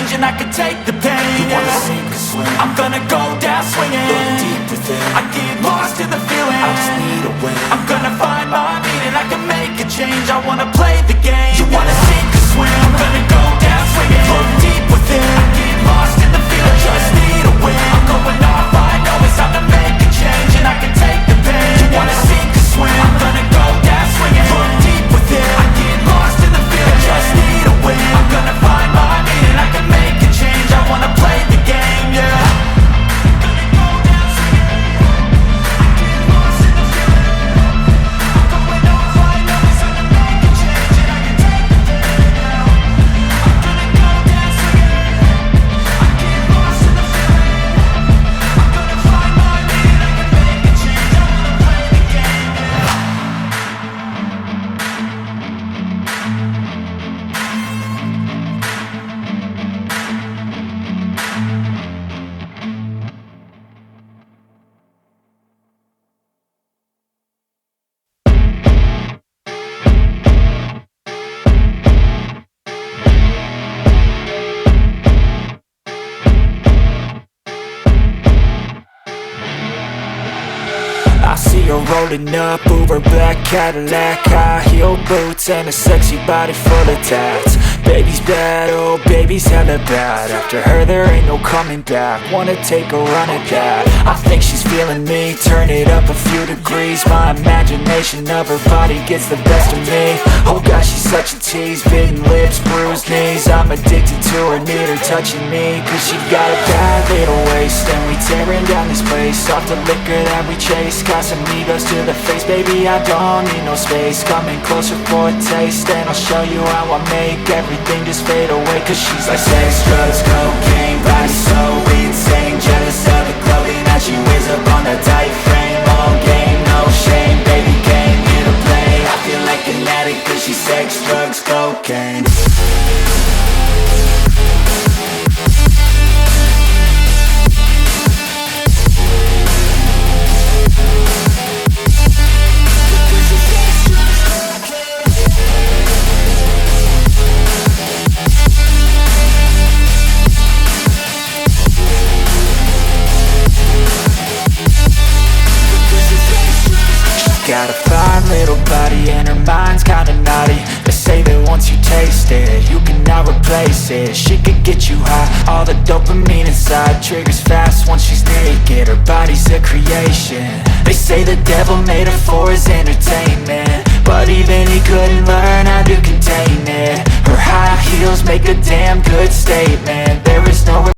change and I can take the pain. You wanna sink or swim, I'm gonna go down swinging. Look deep within, I get lost in the feeling. I just need a win, I'm gonna find my meaning. I can make a change, I wanna play the game. You wanna sink or swim, I'm gonna go down swinging. Look deep within, I get lost in the feeling. I just need a win, I'm going off, I know it's time to make a change and I can take the pain. You wanna sink or swim, I'm gonna go down swinging. Look deep within, I get lost in the feeling. I just need a win, I'm gonna find my meaning. I can make a change, I wanna play the game, yeah. I see her rolling up, Uber black Cadillac, high heel boots and a sexy body full of tats. Baby's bad, oh baby's hella bad. After her there ain't no coming back. Wanna take a run at that. I think she's feeling me, turn it up a few degrees. My imagination of her body gets the best of me. Oh gosh, she's such a tease, bitten lips, bruised knees. I'm addicted to her, need her touching me. Cause she got a bad little waist, and we tearing down this place. Off the liquor that we chase, got some egos to the face. Baby, I don't need no space. Coming closer for a taste, and I'll show you how I make everything just fade away. Cause she's like sex, drugs, cocaine, body so insane. Jealous of the clothing that she wears up on that tight frame. All game, no shame, baby came here to play. I feel like an addict cause she's sex, drugs, cocaine. Got a fine little body and her mind's kinda naughty. They say that once you taste it, you cannot replace it. She could get you high, all the dopamine inside triggers fast once she's naked. Her body's a creation. They say the devil made her for his entertainment, but even he couldn't learn how to contain it. Her high heels make a damn good statement. There is no